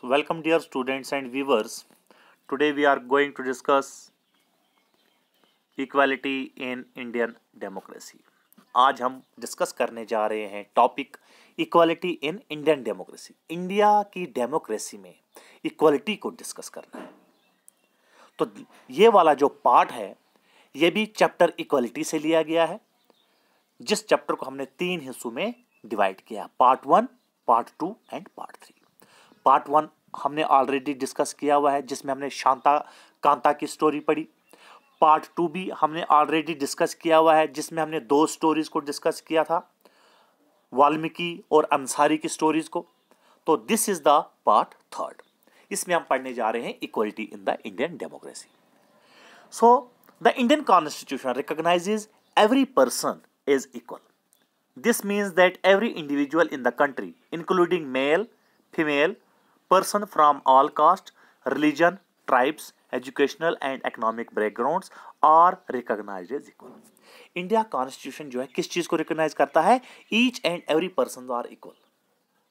So welcome dear students and viewers. Today we are going to discuss equality in Indian democracy. आज हम discuss करने जा रहे हैं topic equality in Indian democracy. India की democracy में इक्वालिटी को डिस्कस करना है. तो ये वाला जो पार्ट है ये भी चैप्टर इक्वालिटी से लिया गया है, जिस चैप्टर को हमने 3 हिस्सों में डिवाइड किया, part 1, part 2 and part 3. Part 1 हमने ऑलरेडी डिस्कस किया हुआ है, जिसमें हमने शांता कांता की स्टोरी पढ़ी. पार्ट 2 भी हमने ऑलरेडी डिस्कस किया हुआ है, जिसमें हमने 2 स्टोरीज को डिस्कस किया था, वाल्मीकि और अंसारी की स्टोरीज को. तो दिस इज द पार्ट 3. इसमें हम पढ़ने जा रहे हैं equality in the Indian democracy. So the Indian constitution recognises every person is equal. This means that every individual in the country, including male, female, person from all caste, religion, tribes, educational and economic backgrounds are recognized as equal. India constitution जो है किस चीज को recognize करता है? Each and every person are equal.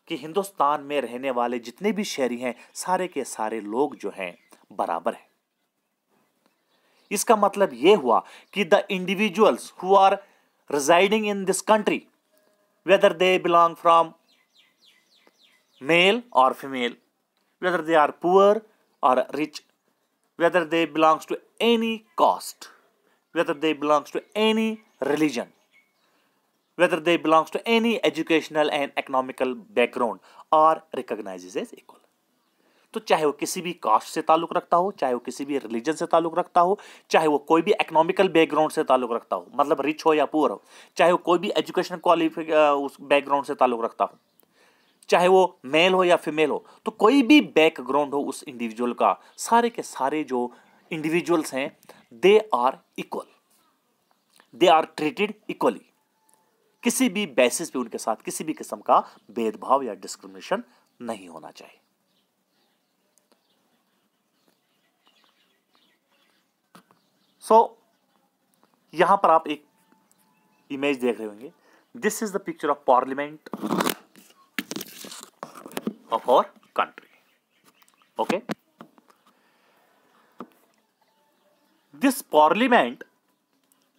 कि हिंदुस्तान में रहने वाले जितने भी शहरी हैं सारे के सारे लोग जो हैं बराबर हैं. इसका मतलब यह हुआ कि the individuals who are residing in this country, whether they belong from male or female, whether they are poor or rich, whether they belongs to any caste, whether they belongs to any religion, whether they belongs to any educational and economical background, are recognized as equal. तो चाहे वो किसी भी cast से ताल्लुक रखता हो, चाहे वो किसी भी रिलीजन से ताल्लुक रखता हो, चाहे वो कोई भी इकोनॉमिकल बैकग्राउंड से ताल्लुक रखता हो, मतलब रिच हो या पुअर हो, चाहे वो कोई भी एजुकेशन उस बैकग्राउंड से ताल्लुक रखता हो, चाहे वो मेल हो या फीमेल हो, तो कोई भी बैकग्राउंड हो उस इंडिविजुअल का, सारे के सारे जो इंडिविजुअल्स हैं they are equal, they are treated equally. किसी भी बेसिस पे उनके साथ किसी भी किस्म का भेदभाव या डिस्क्रिमिनेशन नहीं होना चाहिए. सो यहां पर आप एक इमेज देख रहे होंगे. This is the picture of parliament of our country. Okay, this parliament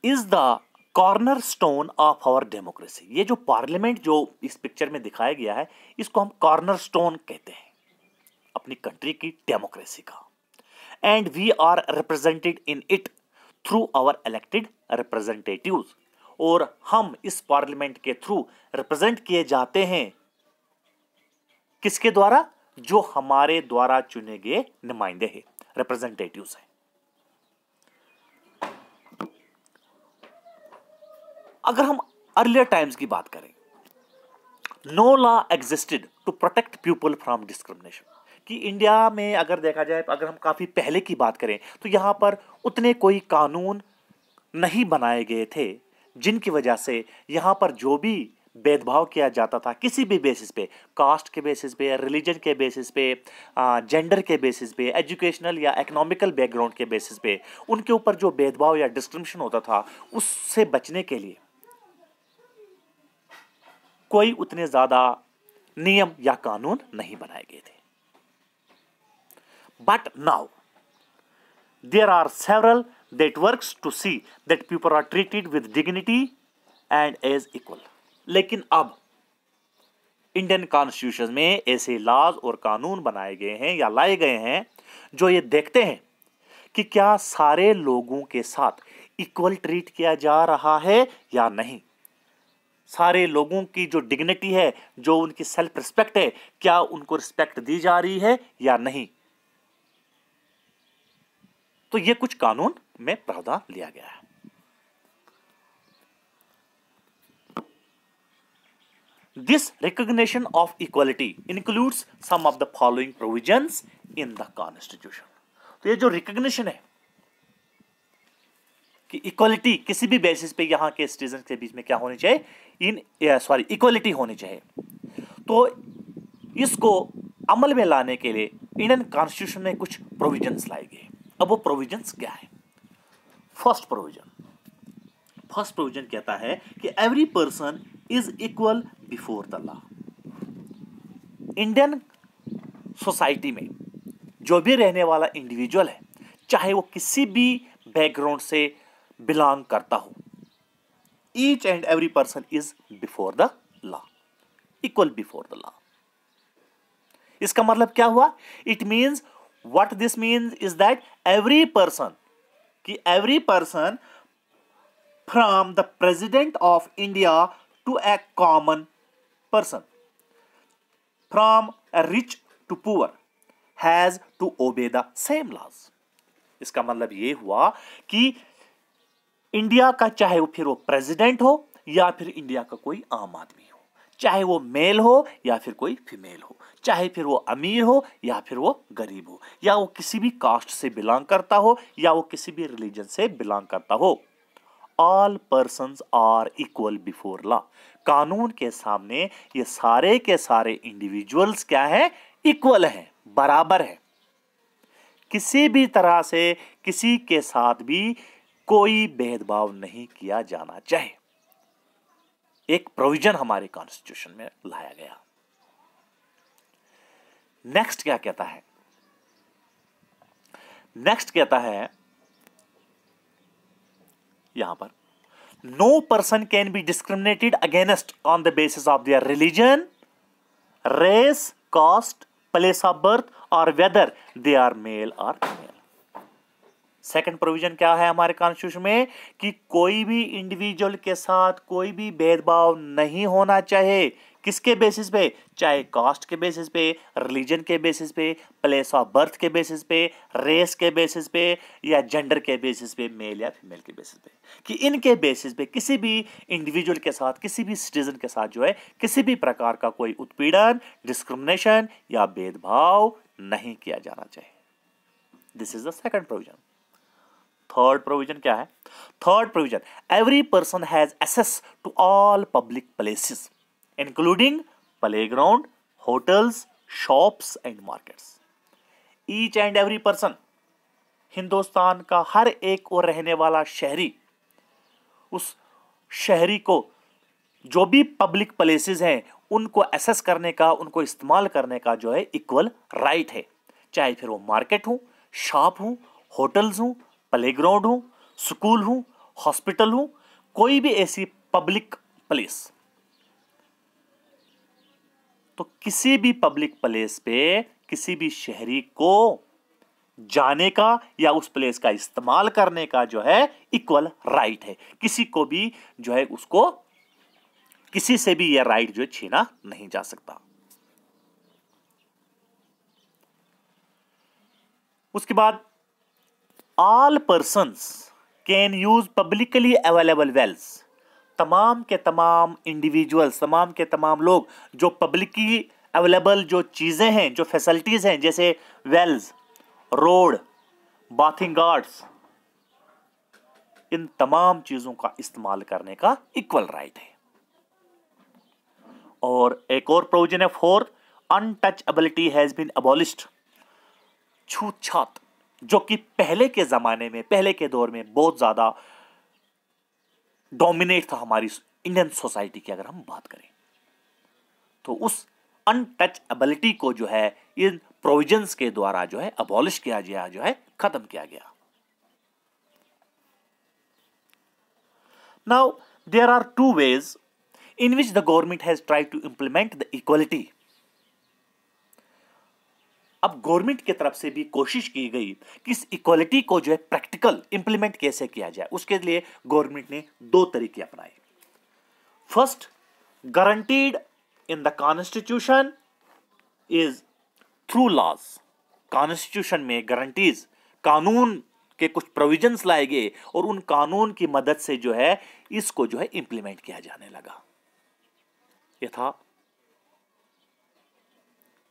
is the corner stone of our democracy. ये जो पार्लियामेंट जो इस पिक्चर में दिखाया गया है, इसको हम कॉर्नर स्टोन कहते हैं अपनी कंट्री की डेमोक्रेसी का. And we are represented in it through our elected representatives. और हम इस पार्लियामेंट के थ्रू रिप्रेजेंट किए जाते हैं. किसके द्वारा? जो हमारे द्वारा चुने गए नुमाइंदे हैं, रिप्रेजेंटेटिव्स हैं. अगर हम अर्लियर टाइम्स की बात करें, no law existed to protect people from discrimination. कि इंडिया में अगर देखा जाए, अगर हम काफ़ी पहले की बात करें, तो यहाँ पर उतने कोई कानून नहीं बनाए गए थे जिनकी वजह से यहाँ पर जो भी भेदभाव किया जाता था किसी भी बेसिस पे, कास्ट के बेसिस पे, रिलीजन के बेसिस पे, जेंडर के बेसिस पे, एजुकेशनल या इकोनॉमिकल बैकग्राउंड के बेसिस पे, उनके ऊपर जो भेदभाव या डिस्क्रिमिनेशन होता था, उससे बचने के लिए कोई उतने ज़्यादा नियम या कानून नहीं बनाए गए थे. But now there are several that works to see that people are treated with dignity and as equal. लेकिन अब इंडियन कॉन्स्टिट्यूशन में ऐसे लॉज और कानून बनाए गए हैं या लाए गए हैं जो ये देखते हैं कि क्या सारे लोगों के साथ इक्वल ट्रीट किया जा रहा है या नहीं. सारे लोगों की जो डिग्निटी है, जो उनकी सेल्फ रिस्पेक्ट है, क्या उनको रिस्पेक्ट दी जा रही है या नहीं. तो ये कुछ कानून में प्रावधान लिया गया है. This recognition of equality includes some of the following provisions in the constitution. तो ये जो रिकॉग्निशन है कि इक्वालिटी किसी भी बेसिस पे यहां के सिटीजन के बीच में क्या होनी चाहिए, इक्वालिटी होनी चाहिए. तो इसको अमल में लाने के लिए इंडियन कॉन्स्टिट्यूशन में कुछ प्रोविजंस लाए गए. अब वो प्रोविजंस क्या है? फर्स्ट प्रोविजन कहता है कि every person is equal before the law. Indian society में जो भी रहने वाला इंडिविजुअल है, चाहे वो किसी भी बैकग्राउंड से बिलोंग करता हो, each and every person is before the law, equal before the law. इसका मतलब क्या हुआ? It means, what this means is that every person from the president of India to a common person, from a rich to poor, has to obey the same laws. इसका मतलब यह हुआ कि India का चाहे वो फिर वो प्रेसिडेंट हो या फिर इंडिया का कोई आम आदमी हो, चाहे वो मेल हो या फिर कोई फीमेल हो, चाहे फिर वो अमीर हो या फिर वो गरीब हो, या वो किसी भी कास्ट से बिलोंग करता हो या वो किसी भी रिलीजन से बिलोंग करता हो, all persons are equal before law. कानून के सामने ये सारे के सारे इंडिविजुअल्स क्या है? इक्वल हैं, बराबर है। किसी भी तरह से किसी के साथ भी कोई भेदभाव नहीं किया जाना चाहिए। एक प्रोविजन हमारे कॉन्स्टिट्यूशन में लाया गया। नेक्स्ट क्या कहता है? नेक्स्ट कहता है यहां पर, no person can be discriminated against on the basis of their religion, race, caste, place of birth और वेदर दे आर मेल और फीमेल। सेकंड प्रोविजन क्या है हमारे कॉन्स्टिट्यूशन में? कि कोई भी इंडिविजुअल के साथ कोई भी भेदभाव नहीं होना चाहिए। किसके बेसिस पे? चाहे कास्ट के बेसिस पे, रिलीजन के बेसिस पे, प्लेस ऑफ बर्थ के बेसिस पे, रेस के बेसिस पे या जेंडर के बेसिस पे, मेल या फीमेल के बेसिस पे, कि इनके बेसिस पे किसी भी इंडिविजुअल के साथ, किसी भी सिटीजन के साथ जो है किसी भी प्रकार का कोई उत्पीड़न, डिस्क्रिमिनेशन या भेदभाव नहीं किया जाना चाहिए। This is the second provision. Third provision क्या है? Third provision, every person has access to all public places including playground, hotels, shops and markets. Each and every person, Hindustan का हर एक और रहने वाला शहरी, उस शहरी को जो भी पब्लिक प्लेसेस हैं उनको एक्सेस करने का, उनको इस्तेमाल करने का जो है इक्वल राइट है। चाहे फिर वो मार्केट हो, शॉप हो, होटल्स हो, प्लेग्राउंड हो, स्कूल हो, हॉस्पिटल हो, कोई भी ऐसी पब्लिक प्लेस, तो किसी भी पब्लिक प्लेस पे किसी भी शहरी को जाने का या उस प्लेस का इस्तेमाल करने का जो है इक्वल राइट है। किसी को भी जो है उसको, किसी से भी यह राइट जो है छीना नहीं जा सकता। उसके बाद, all persons can use publicly available wells. तमाम के तमाम इंडिविजुअल्स, तमाम के तमाम लोग जो पब्लिकली अवेलेबल जो चीजें हैं, जो फैसिलिटीज हैं, जैसे वेल्स, रोड, बाथिंग गार्ड्स, इन तमाम चीजों का इस्तेमाल करने का इक्वल राइट है। और एक और प्रोविजन है फोर्थ, अनटचएबिलिटी हैज बीन अबॉलिश्ड। छूतछात जो कि पहले के जमाने में, पहले के दौर में बहुत ज्यादा डोमिनेट था हमारी इंडियन सोसाइटी की, अगर हम बात करें तो उस अनटचएबिलिटी को जो है इन प्रोविजंस के द्वारा जो है अबॉलिश किया गया, जो है खत्म किया गया। Now there are two ways in which the government has tried to implement the equality. अब गवर्नमेंट की तरफ से भी कोशिश की गई कि इस इक्वालिटी को जो है प्रैक्टिकल इंप्लीमेंट कैसे किया जाए। उसके लिए गवर्नमेंट ने दो तरीके अपनाए। First, guaranteed in the constitution is through laws. Constitution में गारंटीज, कानून के कुछ प्रोविजंस लाए गए और उन कानून की मदद से जो है इसको जो है इंप्लीमेंट किया जाने लगा। यह था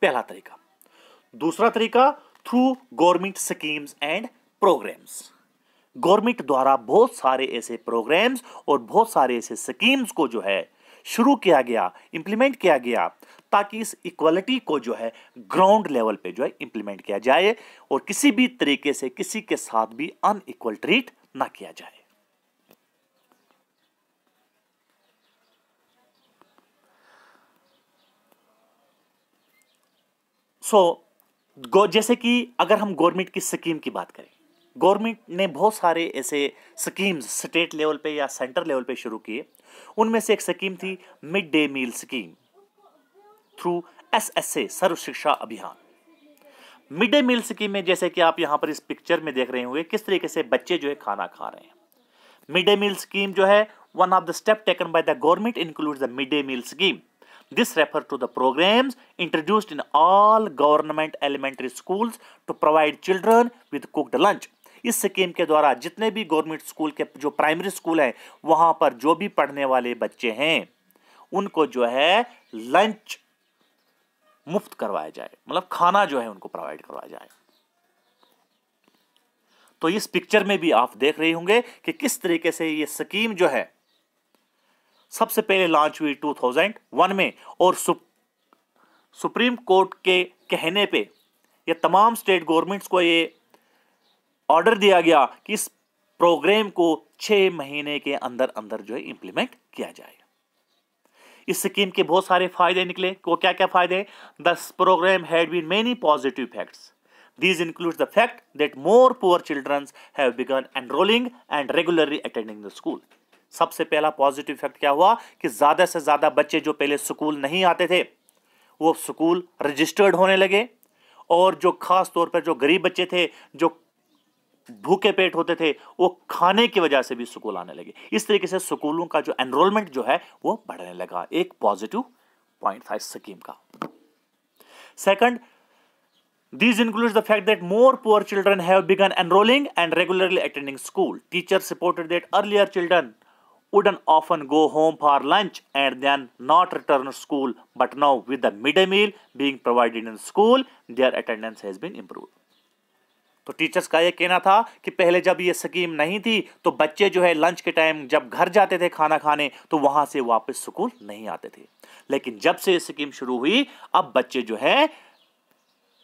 पहला तरीका। दूसरा तरीका, through government schemes and programmes. Government द्वारा बहुत सारे ऐसे प्रोग्राम्स और बहुत सारे ऐसे स्कीम्स को जो है शुरू किया गया, इंप्लीमेंट किया गया, ताकि इस इक्वालिटी को जो है ग्राउंड लेवल पे जो है इंप्लीमेंट किया जाए और किसी भी तरीके से किसी के साथ भी अनइक्वल ट्रीट ना किया जाए। So जैसे कि अगर हम गवर्नमेंट की स्कीम की बात करें, गवर्नमेंट ने बहुत सारे ऐसे स्कीम्स स्टेट लेवल पे या सेंटर लेवल पे शुरू किए। उनमें से एक स्कीम थी mid day meal scheme through SSA Sarva Shiksha Abhiyan. Mid day meal scheme में जैसे कि आप यहां पर इस पिक्चर में देख रहे होंगे किस तरीके से बच्चे जो है खाना खा रहे हैं। मिड डे मील स्कीम जो है one of the step taken by the government includes the mid day meal scheme. This refers to the programs introduced in all government elementary schools to provide children with cooked lunch. इस scheme के द्वारा जितने भी government school के जो primary school हैं वहां पर जो भी पढ़ने वाले बच्चे हैं उनको जो है लंच मुफ्त करवाया जाए, मतलब खाना जो है उनको प्रोवाइड करवाया जाए। तो इस पिक्चर में भी आप देख रहे होंगे कि किस तरीके से ये स्कीम जो है सबसे पहले लॉन्च हुई 2001 में और सुप्रीम कोर्ट के कहने पे ये तमाम स्टेट गवर्नमेंट्स को ये ऑर्डर दिया गया कि इस प्रोग्राम को 6 महीने के अंदर अंदर जो है इंप्लीमेंट किया जाए। इस स्कीम के बहुत सारे फायदे निकले। को क्या क्या फायदे? The programme had been many positive effects. These includes the fact that more poor children have begun enrolling and regularly attending the school. सबसे पहला पॉजिटिव इफेक्ट क्या हुआ कि ज्यादा से ज्यादा बच्चे जो पहले स्कूल नहीं आते थे वो स्कूल रजिस्टर्ड होने लगे, और जो खास तौर पर जो गरीब बच्चे थे, जो भूखे पेट होते थे, वो खाने की वजह से भी स्कूल आने लगे। इस तरीके से स्कूलों का जो एनरोलमेंट जो है वो बढ़ने लगा। एक पॉजिटिव पॉइंट था इस स्कीम का। Second, these includes the fact that more poor children have begun enrolling and regularly attending school. Teachers reported that earlier children would often go home for lunch and then not return to school, but now with the midday meal being provided in school, their attendance has been improved. तो teachers का ये कहना था कि पहले जब ये scheme नहीं थी तो बच्चे जो है लंच के टाइम जब घर जाते थे खाना खाने तो वहां से वापस स्कूल नहीं आते थे, लेकिन जब से ये स्कीम शुरू हुई अब बच्चे जो है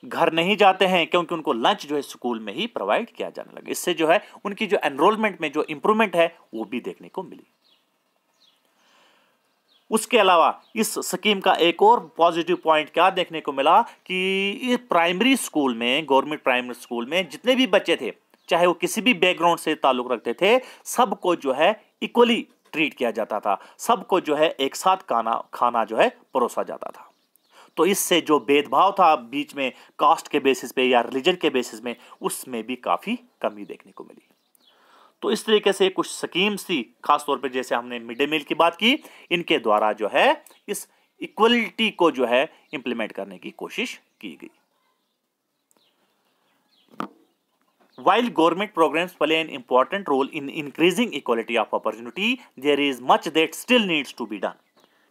घर नहीं जाते हैं क्योंकि उनको लंच जो है स्कूल में ही प्रोवाइड किया जाने लगा। इससे जो है उनकी जो एनरोलमेंट में जो इंप्रूवमेंट है वो भी देखने को मिली। उसके अलावा इस स्कीम का एक और पॉजिटिव पॉइंट क्या देखने को मिला कि प्राइमरी स्कूल में, गवर्नमेंट प्राइमरी स्कूल में जितने भी बच्चे थे, चाहे वो किसी भी बैकग्राउंड से ताल्लुक रखते थे, सबको जो है इक्वली ट्रीट किया जाता था, सबको जो है एक साथ खाना जो है परोसा जाता था। तो इससे जो भेदभाव था बीच में कास्ट के बेसिस पे या रिलीजन के बेसिस में, उसमें भी काफी कमी देखने को मिली। तो इस तरीके से कुछ स्कीम्स थी, खासतौर पे जैसे हमने मिड डे मील की बात की, इनके द्वारा जो है इस इक्वलिटी को जो है इंप्लीमेंट करने की कोशिश की गई। While government programs play an important role in increasing equality of opportunity, there is much that still needs to be done.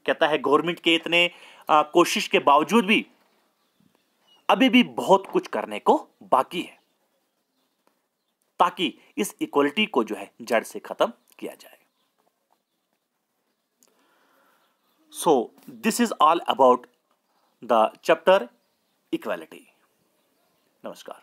कहता है गवर्नमेंट के इतने कोशिश के बावजूद भी अभी भी बहुत कुछ करने को बाकी है ताकि इस इक्वलिटी को जो है जड़ से खत्म किया जाए। So this is all about the chapter equality. नमस्कार।